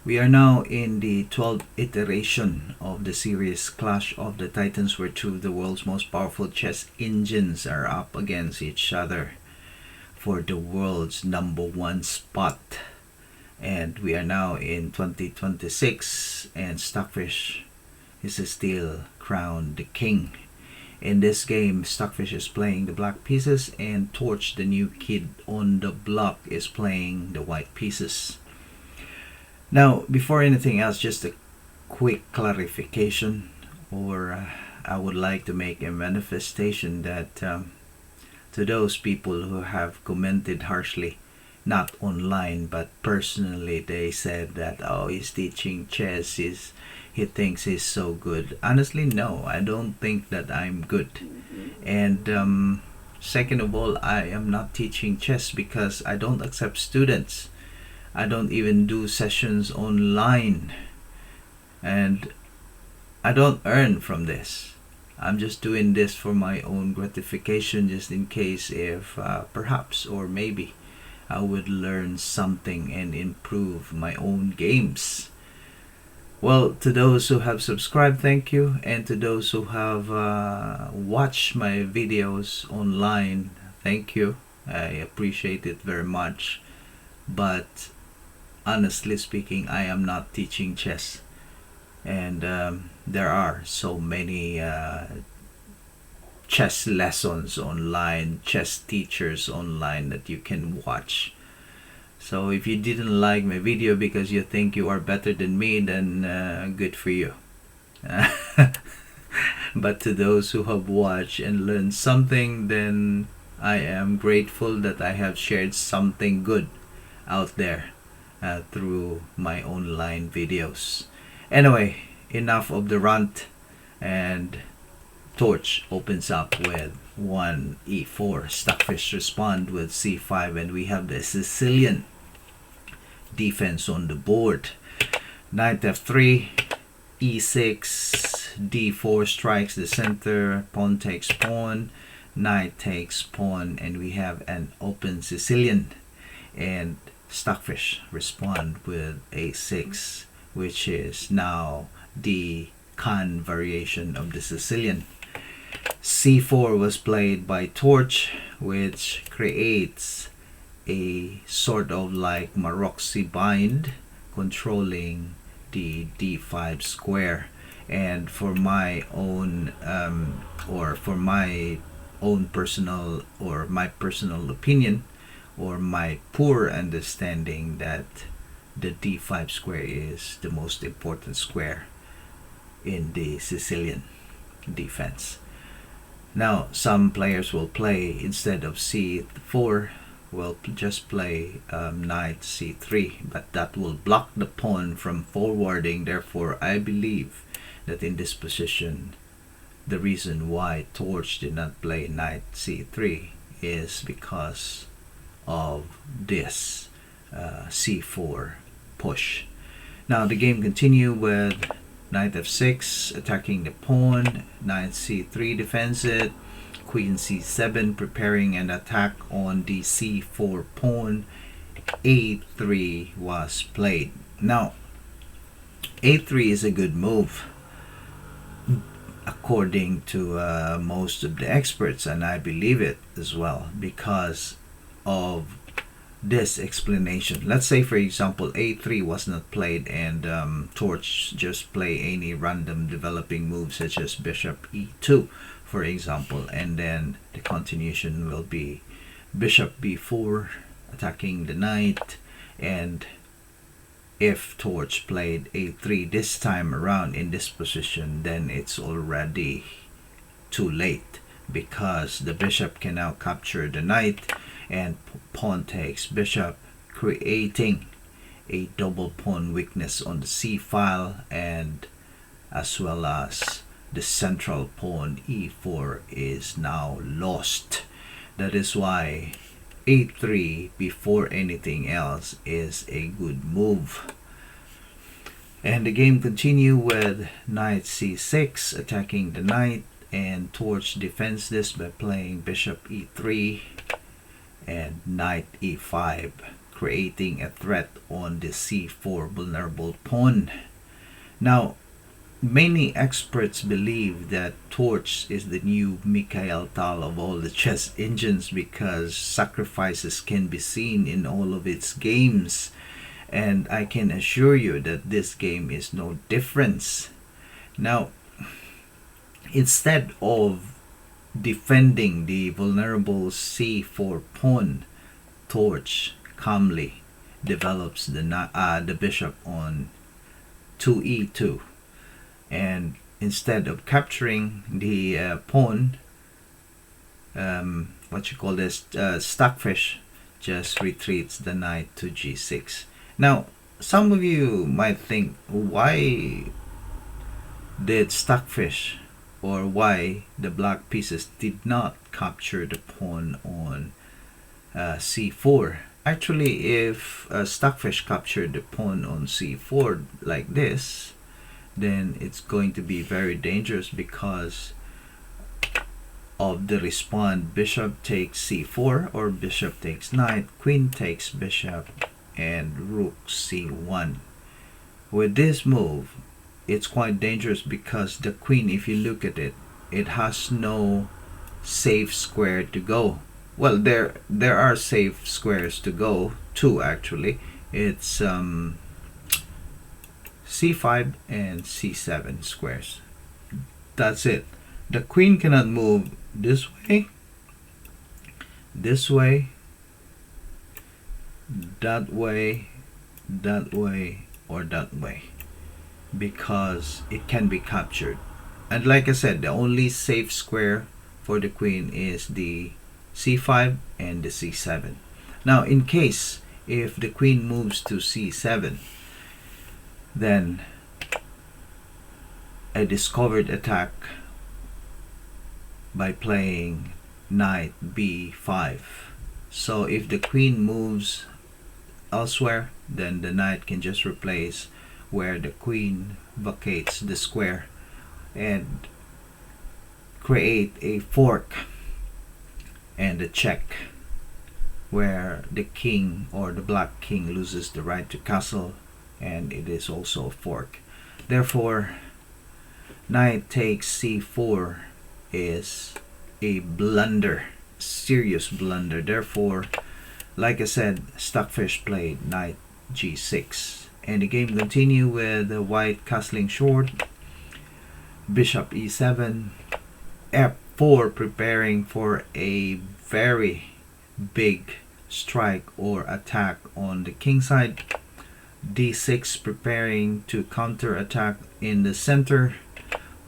We are now in the 12th iteration of the series Clash of the Titans, where two of the world's most powerful chess engines are up against each other for the world's #1 spot. And we are now in 2026, and Stockfish is still crowned the king. In this game, Stockfish is playing the black pieces, and Torch, the new kid on the block, is playing the white pieces. Now, before anything else, just a quick clarification, or I would like to make a manifestation that to those people who have commented harshly, not online but personally, they said that, oh, he's teaching chess, he thinks he's so good. Honestly, no, I don't think that I'm good. And second of all, I am not teaching chess because I don't accept students. I don't even do sessions online, and I don't earn from this. I'm just doing this for my own gratification, just in case if perhaps or maybe I would learn something and improve my own games. Well, to those who have subscribed, thank you. And to those who have watched my videos online, thank you. I appreciate it very much. But honestly speaking, I am not teaching chess. And there are so many chess lessons online, chess teachers online that you can watch. So if you didn't like my video because you think you are better than me, then good for you. But to those who have watched and learned something, then I am grateful that I have shared something good out there through my online videos. Anyway, enough of the rant, and Torch opens up with 1e4. Stockfish respond with c5, and we have the Sicilian defense on the board. Knight f3, e6, d4 strikes the center, pawn takes pawn, knight takes pawn, and we have an open Sicilian. And Stockfish respond with a6, which is now the Khan variation of the Sicilian. c4 was played by Torch, which creates a sort of like Maroczy bind controlling the d5 square. And for my own personal, or my personal opinion, or my poor understanding, that the d5 square is the most important square in the Sicilian defense. Now, some players will play, instead of c4, will just play knight c3, but that will block the pawn from forwarding. Therefore, I believe that in this position, the reason why Torch did not play knight c3 is because of this c4 push. Now the game continue with knight f6 attacking the pawn, knight c3 defends it, queen c7 preparing an attack on the c4 pawn, a3 was played. Now a3 is a good move according to most of the experts, and I believe it as well because of this explanation. Let's say, for example, a3 was not played, and Torch just play any random developing move such as bishop e2, for example, and then the continuation will be bishop b4 attacking the knight. And if Torch played a3 this time around in this position, then it's already too late, because the bishop can now capture the knight, and pawn takes bishop, creating a double pawn weakness on the c file, and as well as the central pawn e4 is now lost. That is why a3 before anything else is a good move. And the game continue with knight c6 attacking the knight, and Torch defends this by playing bishop e3 and knight e5, creating a threat on the c4 vulnerable pawn. Now, many experts believe that Torch is the new Mikhail Tal of all the chess engines because sacrifices can be seen in all of its games, and I can assure you that this game is no difference. Now, instead of defending the vulnerable c4 pawn, Torch calmly develops the bishop on 2e2, and instead of capturing the pawn, Stockfish just retreats the knight to g6. Now, some of you might think, why did Stockfish, or why the black pieces did not capture the pawn on c4? Actually, if Stockfish captured the pawn on c4 like this, then it's going to be very dangerous because of the response. Bishop takes c4, or bishop takes knight, queen takes bishop, and rook c1. With this move, it's quite dangerous because the queen, if you look at it, it has no safe square to go. Well, there are safe squares to go, two actually. It's c5 and c7 squares. That's it. The queen cannot move this way, that way, or that way, because it can be captured. And like I said, the only safe square for the queen is the c5 and the c7. Now, in case if the queen moves to c7, then a discovered attack by playing knight b5. So if the queen moves elsewhere, then the knight can just replace where the queen vacates the square and create a fork and a check where the king, or the black king, loses the right to castle, and it is also a fork. Therefore, knight takes c4 is a blunder, serious blunder. Therefore, like I said, Stockfish played knight g6, and the game continue with the white castling short, bishop e7, f4, preparing for a very big strike or attack on the king side, d6, preparing to counter attack in the center,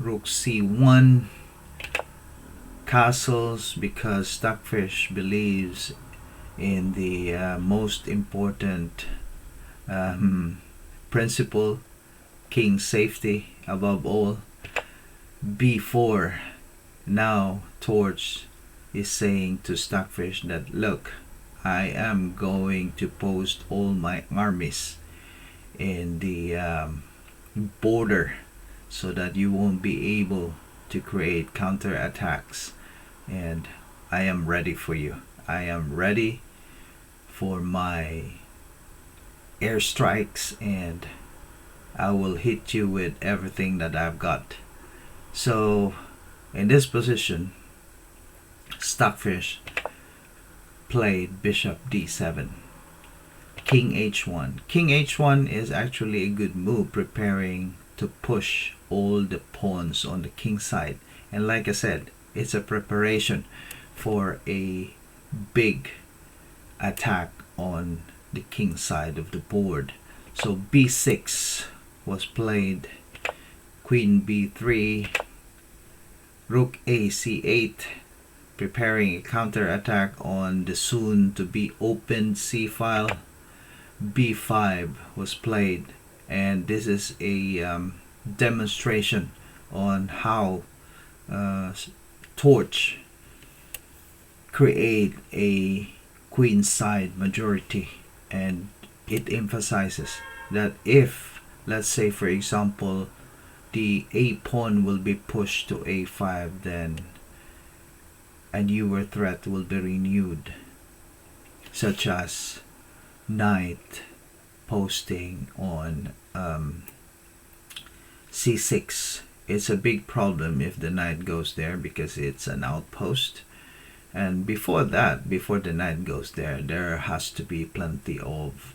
rook c1, castles, because Stockfish believes in the most important principle, king safety above all, b4. Now Torch is saying to Stockfish that, look, I am going to post all my armies in the border so that you won't be able to create counter attacks, and I am ready for you. I am ready for my airstrikes, and I will hit you with everything that I've got. So in this position, Stockfish played bishop d7, king h1. King h1 is actually a good move, preparing to push all the pawns on the king side. And like I said, it's a preparation for a big attack on the king side of the board. So b6 was played, queen b3, rook a c8, preparing a counter attack on the soon to be opened c file. b5 was played, and this is a demonstration on how Torch create a queen side majority, and it emphasizes that if, let's say for example, the a pawn will be pushed to a5, then a newer threat will be renewed, such as knight posting on c6. It's a big problem if the knight goes there because it's an outpost. And before that, before the knight goes there, there has to be plenty of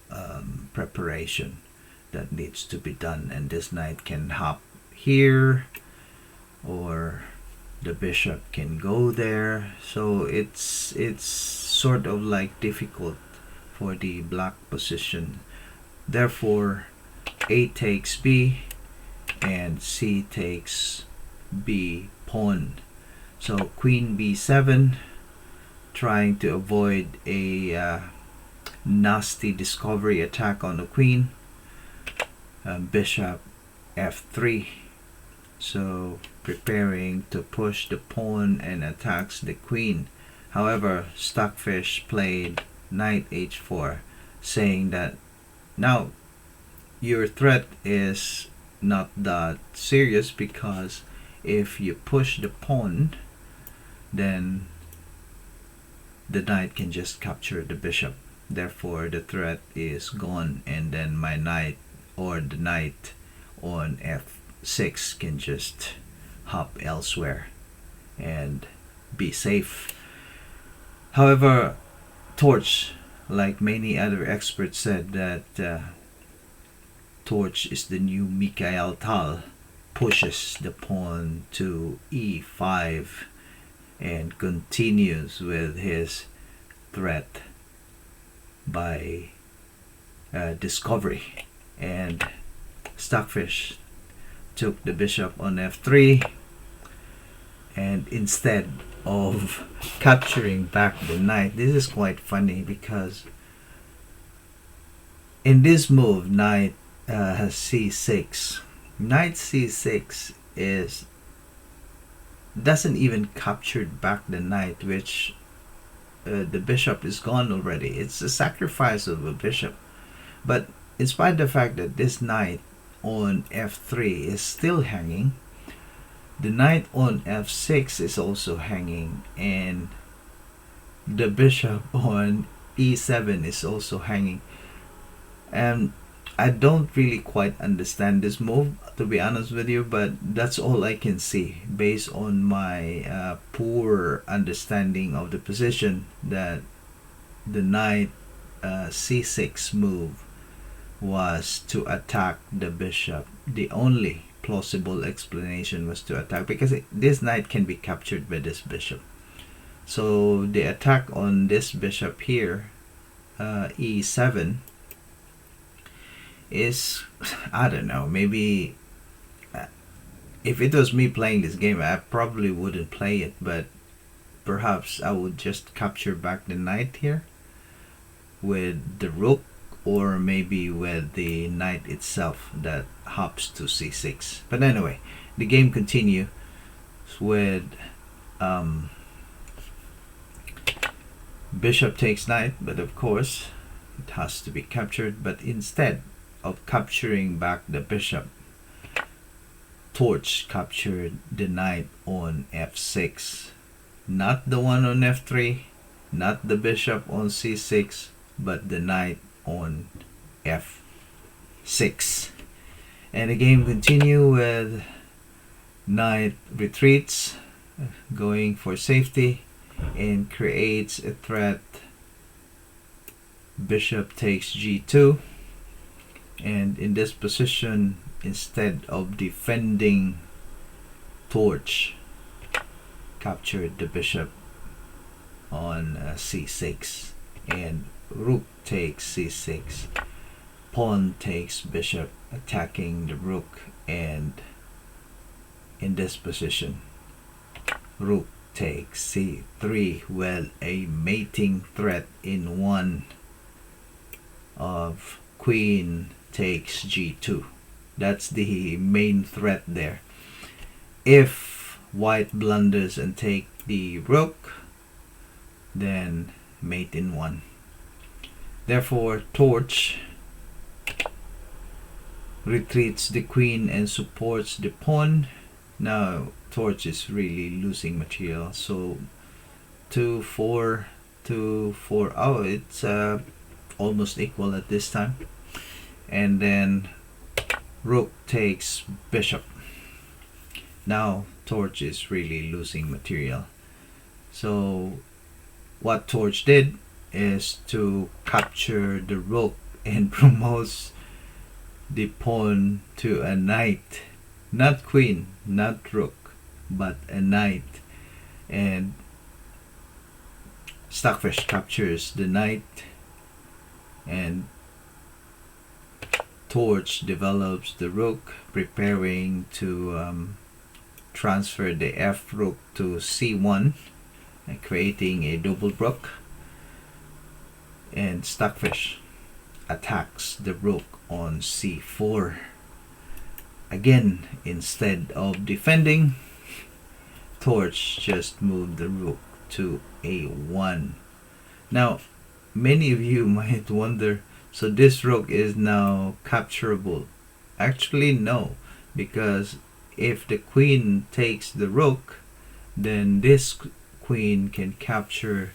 preparation that needs to be done. And this knight can hop here, or the bishop can go there. So it's sort of like difficult for the black position. Therefore, A takes B and C takes B pawn. So queen b7, trying to avoid a nasty discovery attack on the queen. Bishop f3, so preparing to push the pawn and attacks the queen. However, Stockfish played knight h4, saying that now your threat is not that serious, because if you push the pawn, then the knight can just capture the bishop. Therefore, the threat is gone, and then my knight, or the knight on f6, can just hop elsewhere and be safe. However, Torch, like many other experts, said that Torch is the new Mikhail Tal, pushes the pawn to e5 and continues with his threat by discovery. And Stockfish took the bishop on f3, and instead of capturing back the knight, this is quite funny, because in this move, knight has c6. Knight c6 doesn't even capture back the knight, which the bishop is gone already. It's a sacrifice of a bishop. But in spite of the fact that this knight on f3 is still hanging, the knight on f6 is also hanging, and the bishop on e7 is also hanging. And I don't really quite understand this move, to be honest with you, but that's all I can see based on my poor understanding of the position, that the knight c6 move was to attack the bishop. The only plausible explanation was to attack, because this knight can be captured by this bishop. So the attack on this bishop here, e7, is, I don't know, maybe if it was me playing this game, I probably wouldn't play it, but perhaps I would just capture back the knight here with the rook, or maybe with the knight itself that hops to c6. But anyway, the game continues with bishop takes knight, but of course it has to be captured. But instead of capturing back the bishop, Torch captured the knight on f6. Not the one on f3, not the bishop on c6, but the knight on f6. And the game continues with knight retreats, going for safety, and creates a threat. Bishop takes g2, and in this position, instead of defending, Torch captured the bishop on c6, and rook takes c6, pawn takes bishop, attacking the rook. And in this position, rook takes c3, well, a mating threat in one of queen takes g2. That's the main threat there. If white blunders and take the rook, then mate in one. Therefore, Torch retreats the queen and supports the pawn. Now Torch is really losing material. So 2 4 2 4. Oh, it's almost equal at this time. And then rook takes bishop. Now torch is really losing material. So what torch did is to capture the rook and promotes the pawn to a knight. Not queen, not rook, but a knight. And Stockfish captures the knight, and torch develops the rook, preparing to transfer the f rook to c1, creating a double rook. And Stockfish attacks the rook on c4. Again, instead of defending, torch just moved the rook to a1. Now, many of you might wonder, so this rook is now capturable. Actually, no, because if the queen takes the rook, then this queen can capture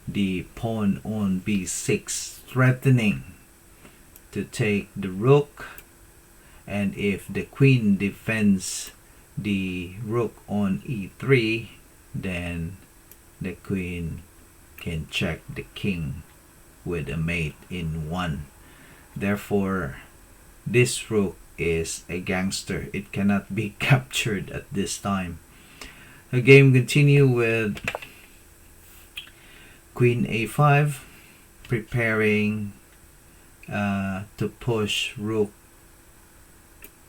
the pawn on b6, threatening to take the rook. And if the queen defends the rook on e3, then the queen can check the king with a mate in 1. Therefore, this rook is a gangster. It cannot be captured at this time. The game continue with queen a5, preparing to push rook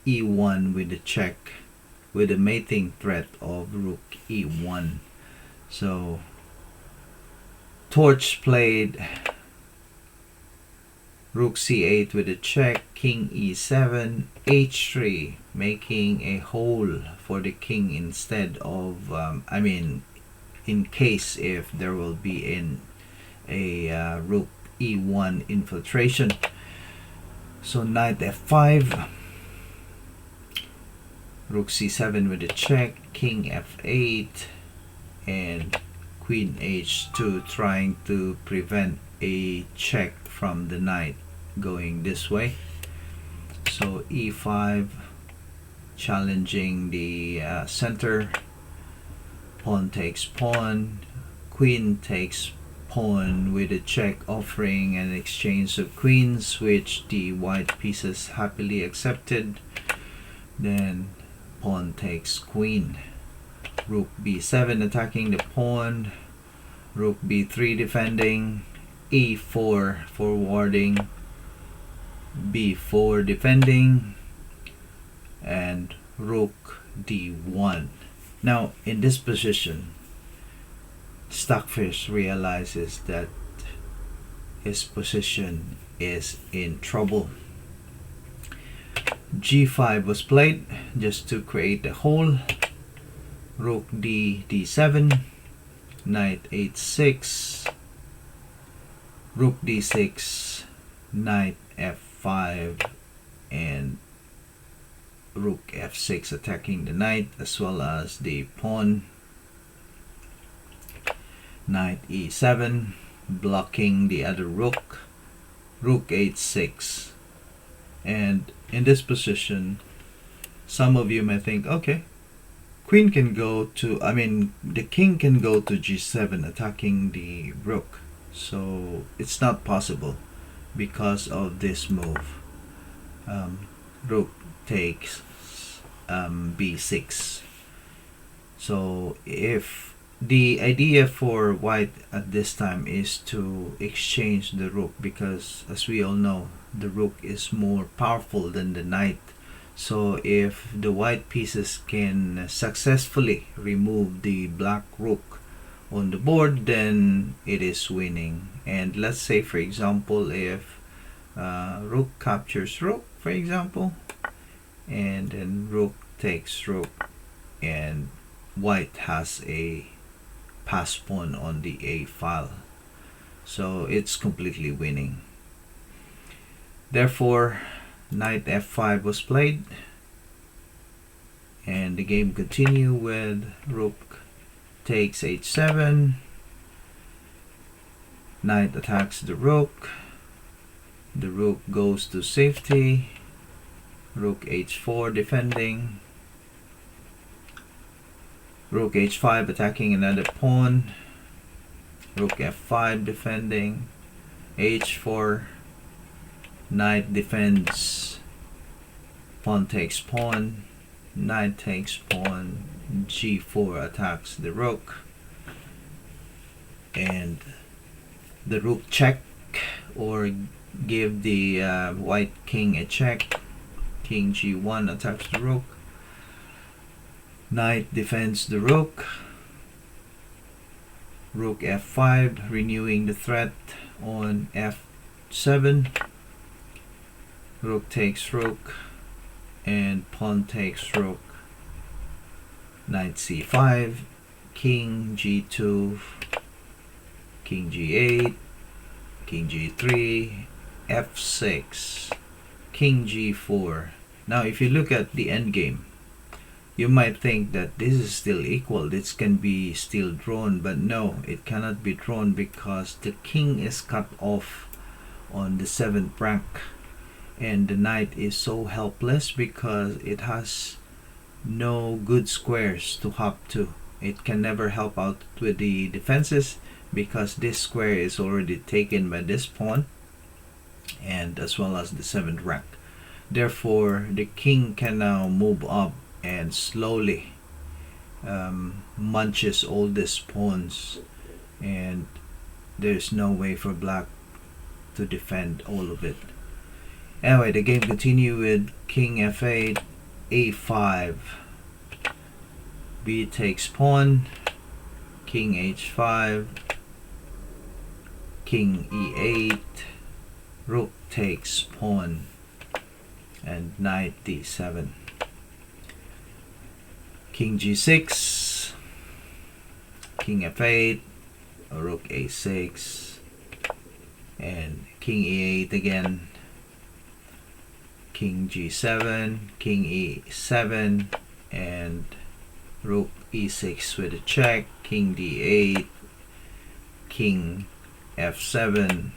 e1 with a check, with a mating threat of rook e1. So torch played rook c8 with a check, king e7, h3, making a hole for the king instead of in case if there will be a rook e1 infiltration. So knight f5, rook c7 with a check, king f8, and queen h2, trying to prevent a check from the knight going this way. So e5, challenging the center. Pawn takes pawn, queen takes pawn with a check, offering an exchange of queens, which the white pieces happily accepted. Then pawn takes queen, rook b7 attacking the pawn, rook b3 defending, e4 forwarding, b4 defending, and rook d1. Now in this position, Stockfish realizes that his position is in trouble. g5 was played just to create a hole. Rook d7, knight h6, rook d6, knight f5, and rook f6 attacking the knight as well as the pawn. Knight e7 blocking the other rook, rook h6. And in this position, some of you may think, okay, queen can go to, the king can go to g7 attacking the rook. So it's not possible because of this move. Rook takes b6. So if the idea for white at this time is to exchange the rook, because as we all know, the rook is more powerful than the knight. So if the white pieces can successfully remove the black rook on the board, then it is winning. And let's say, for example, if rook captures rook, for example, and then rook takes rook, and white has a pass pawn on the a file, so it's completely winning. Therefore, knight f5 was played, and the game continue with rook takes h7, knight attacks the rook, The rook goes to safety. Rook h4 defending. Rook h5 attacking another pawn. Rook f5 defending. h4. Knight defends. Pawn takes pawn. Knight takes pawn. g4 attacks the rook. And the rook check, or give the white king a check. King g1 attacks the rook. Knight defends the rook. Rook f5, renewing the threat on f7. Rook takes rook, and pawn takes rook. Knight c5, king g2, king g8, king g3, f6, king g4. Now if you look at the endgame, you might think that this is still equal, this can be still drawn, but no, it cannot be drawn because the king is cut off on the 7th rank, and the knight is so helpless because it has no good squares to hop to. It can never help out with the defenses because this square is already taken by this pawn, and as well as the 7th rank. Therefore the king can now move up and slowly munches all these pawns, and there's no way for black to defend all of it. Anyway, the game continue with king f8, a5, b takes pawn, king h5, king e8, rook takes pawn, and knight d7. King g6, king f8, rook a6, and king e8 again, king g7, king e7, and rook e6 with a check, king d8, king f7,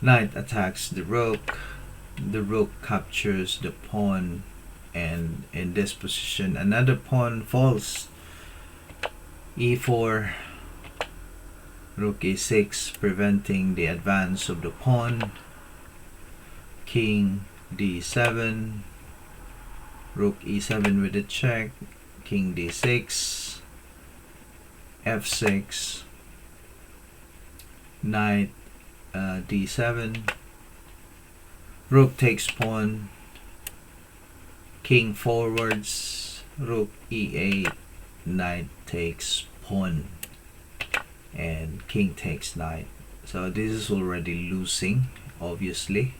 knight attacks the rook captures the pawn, and in this position another pawn falls, e4, rook e6 preventing the advance of the pawn, king d7, rook e7 with a check, king d6, f6, knight d7, rook takes pawn, king forwards, rook e8, knight takes pawn, and king takes knight. So this is already losing, obviously,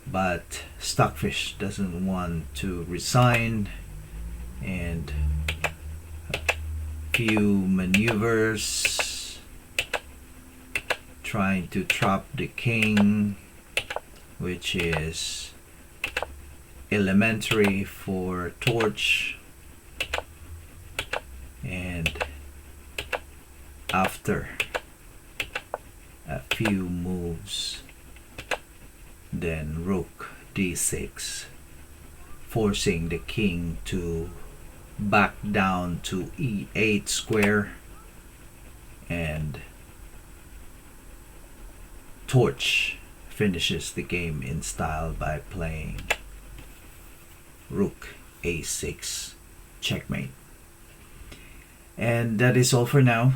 but Stockfish doesn't want to resign, and a few maneuvers trying to trap the king, which is elementary for torch. And after a few moves, then rook d6, forcing the king to back down to e8 square, and torch finishes the game in style by playing rook a6 checkmate. And that is all for now.